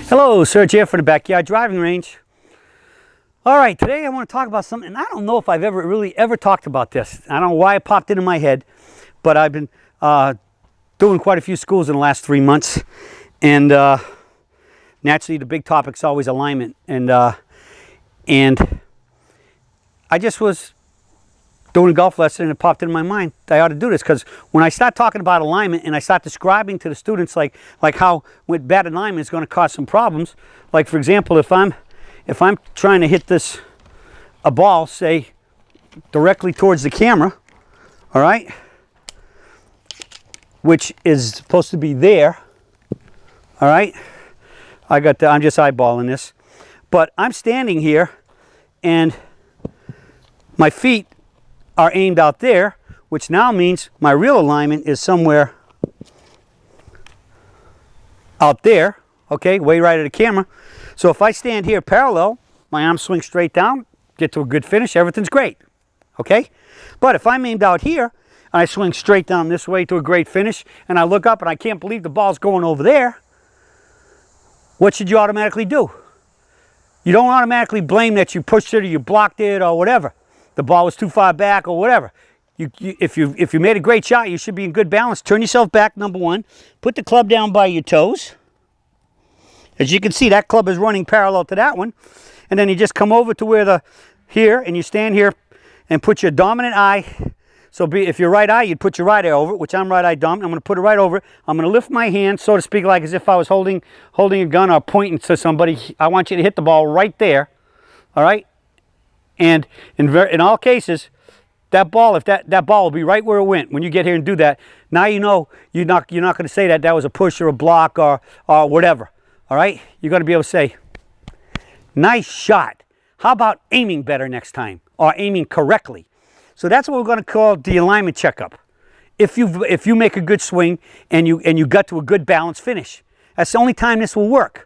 Hello, Serge here from the Backyard Driving Range. All right, today I want to talk about something, and I don't know if I've ever talked about this. I don't know why it popped into my head, but I've been doing quite a few schools in the last 3 months, and naturally the big topic's always alignment, and I just was doing a golf lesson and it popped into my mind I ought to do this, because when I start talking about alignment and I start describing to the students like how with bad alignment is going to cause some problems, like for example, if I'm trying to hit a ball, say directly towards the camera, all right, which is supposed to be there, all right, I'm just eyeballing this, but I'm standing here and my feet are aimed out there, which now means my real alignment is somewhere out there, okay, way right at the camera. So if I stand here parallel, my arms swing straight down, get to a good finish, everything's great, okay? But if I'm aimed out here, and I swing straight down this way to a great finish, and I look up and I can't believe the ball's going over there, what should you automatically do? You don't automatically blame that you pushed it or you blocked it or whatever. The ball was too far back or whatever. If you made a great shot, you should be in good balance. Turn yourself back, number one. Put the club down by your toes. As you can see, that club is running parallel to that one. And then you just come over to where here, and you stand here and put your dominant eye. So if you're right eye, you'd put your right eye over it, which I'm right eye dominant. I'm going to put it right over it. I'm going to lift my hand, so to speak, like as if I was holding a gun or pointing to somebody. I want you to hit the ball right there, all right? And in all cases, that ball, if that ball will be right where it went when you get here and do that. Now you know you're not going to say that was a push or a block or whatever. All right, you're going to be able to say, "Nice shot. How about aiming better next time, or aiming correctly?" So that's what we're going to call the alignment checkup. If you make a good swing and you got to a good balanced finish, that's the only time this will work.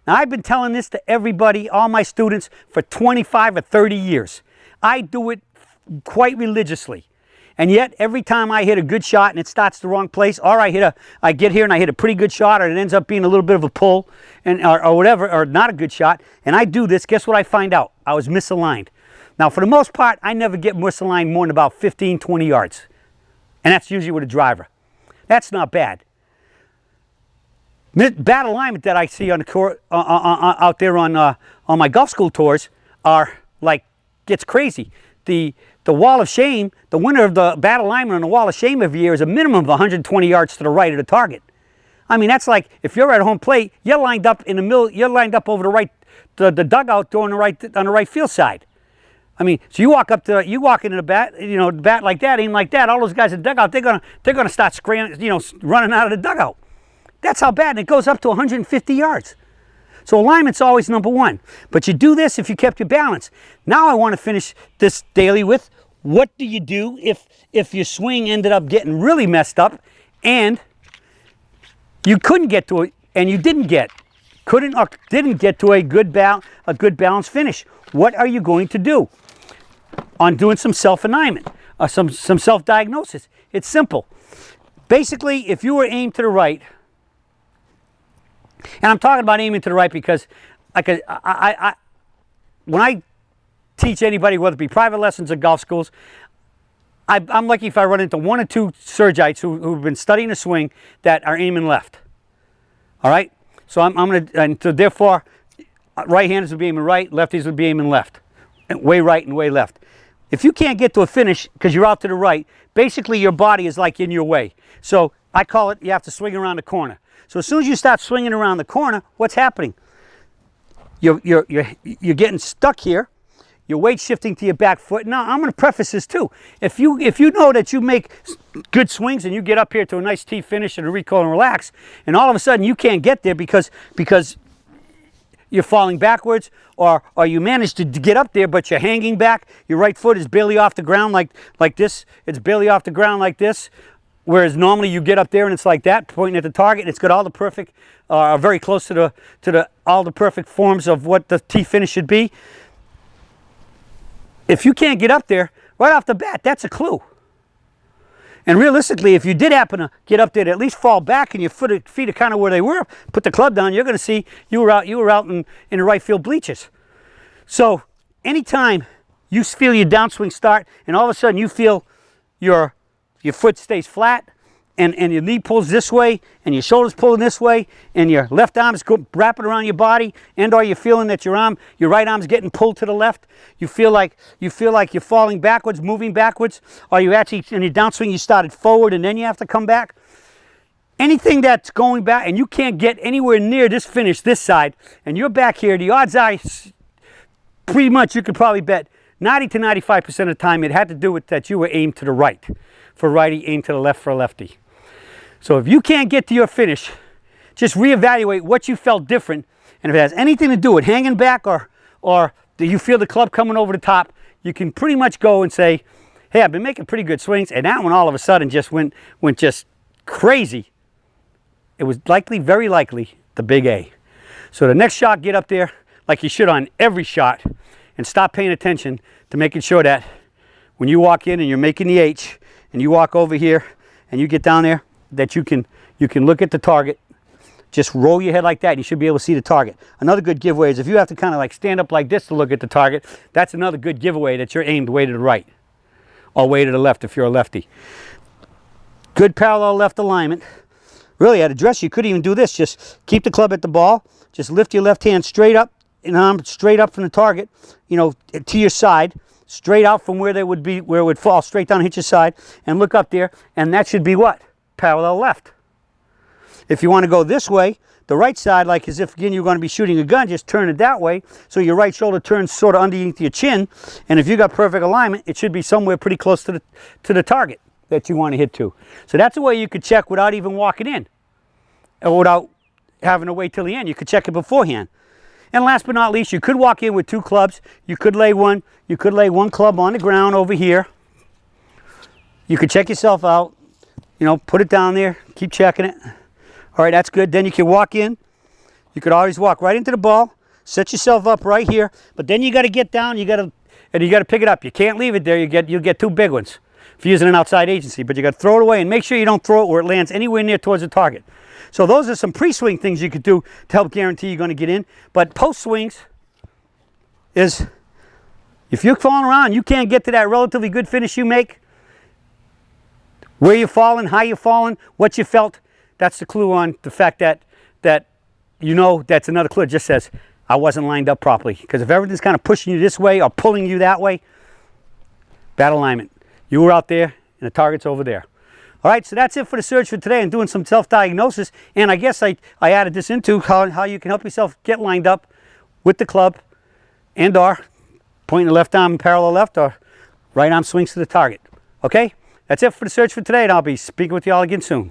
Now, I've been telling this to everybody, all my students, for 25 or 30 years. I do it quite religiously. And yet, every time I hit a good shot and it starts the wrong place, or I get here and I hit a pretty good shot, or it ends up being a little bit of a pull, or whatever, or not a good shot, and I do this, guess what I find out? I was misaligned. Now, for the most part, I never get misaligned more than about 15, 20 yards. And that's usually with a driver. That's not bad. Bad alignment that I see on the court, out there on my golf school tours are like, it's crazy. The wall of shame, the winner of the bad alignment on the wall of shame every year is a minimum of 120 yards to the right of the target. I mean, that's like if you're at home plate, you're lined up in the middle, you're lined up over the right, the dugout on the right field side. I mean, so you walk into the bat, the bat like that, aim like that. All those guys in the dugout, they're gonna start scrambling, running out of the dugout. That's how bad, and it goes up to 150 yards. So alignment's always number one. But you do this if you kept your balance. Now I want to finish this daily with, what do you do if your swing ended up getting really messed up and you couldn't get to it, and you didn't get to a good balanced finish? What are you going to do on doing some self-alignment, some self-diagnosis? It's simple. Basically, if you were aimed to the right, and I'm talking about aiming to the right because when I teach anybody, whether it be private lessons or golf schools, I'm lucky if I run into one or two Sergites who've been studying a swing that are aiming left. All right? So so therefore, right-handers would be aiming right, lefties would be aiming left. Way right and way left. If you can't get to a finish because you're out to the right, basically your body is like in your way. So I call it, you have to swing around the corner. So as soon as you start swinging around the corner, what's happening? You're getting stuck here. Your weight shifting to your back foot. Now, I'm going to preface this too. If you know that you make good swings and you get up here to a nice tee finish and a recoil and relax, and all of a sudden you can't get there because you're falling backwards, or you manage to get up there but you're hanging back, your right foot is barely off the ground like this, it's barely off the ground like this, whereas normally you get up there and it's like that, pointing at the target, and it's got all the perfect, very close to all the perfect forms of what the tee finish should be. If you can't get up there, right off the bat, that's a clue. And realistically, if you did happen to get up there to at least fall back and your feet are kind of where they were, put the club down, you're going to see you were out in the right field bleachers. So anytime you feel your downswing start and all of a sudden you feel your foot stays flat and your knee pulls this way and your shoulders pulling this way and your left arm is wrapping around your body, and or you're feeling that your right arm's getting pulled to the left, you feel like you're falling backwards, moving backwards, or you actually in your downswing you started forward and then you have to come back. Anything that's going back and you can't get anywhere near this finish this side and you're back here, the odds are pretty much you could probably bet 90 to 95% of the time it had to do with that you were aimed to the right for righty, aimed to the left for a lefty. So if you can't get to your finish, just reevaluate what you felt different, and if it has anything to do with hanging back or do you feel the club coming over the top, you can pretty much go and say, hey, I've been making pretty good swings, and that one all of a sudden just went just crazy. It was very likely, the big A. So the next shot, get up there like you should on every shot, and stop paying attention to making sure that when you walk in and you're making the H, and you walk over here and you get down there, that you can look at the target. Just roll your head like that, and you should be able to see the target. Another good giveaway is if you have to kind of like stand up like this to look at the target, that's another good giveaway that you're aimed way to the right or way to the left if you're a lefty. Good parallel left alignment. Really, at a dress, you could even do this. Just keep the club at the ball. Just lift your left hand straight up, and arm straight up from the target, to your side, straight out from where it would fall, straight down, hit your side, and look up there, and that should be what? Parallel left. If you want to go this way, the right side, like as if again you're going to be shooting a gun, just turn it that way so your right shoulder turns sort of underneath your chin, and if you got perfect alignment, it should be somewhere pretty close to the target that you want to hit to. So that's a way you could check without even walking in, or without having to wait till the end. You could check it beforehand. And last but not least, you could walk in with two clubs. You could lay one club on the ground over here. You could check yourself out. Put it down there, keep checking it. All right, that's good. Then you can walk in. You could always walk right into the ball, set yourself up right here, but then you got to get down, you got to pick it up. You can't leave it there. You'll get two big ones if you're using an outside agency, but you got to throw it away and make sure you don't throw it where it lands anywhere near towards the target. So those are some pre-swing things you could do to help guarantee you're going to get in. But post-swings is, if you're falling around, you can't get to that relatively good finish you make, where you're falling, how you're falling, what you felt, that's the clue on the fact that that's another clue. It just says, I wasn't lined up properly. Because if everything's kind of pushing you this way or pulling you that way, bad alignment. You were out there and the target's over there. All right, so that's it for the search for today. I'm doing some self-diagnosis, and I guess I added this into how you can help yourself get lined up with the club and or pointing the left arm parallel left or right arm swings to the target. Okay? That's it for the search for today, and I'll be speaking with you all again soon.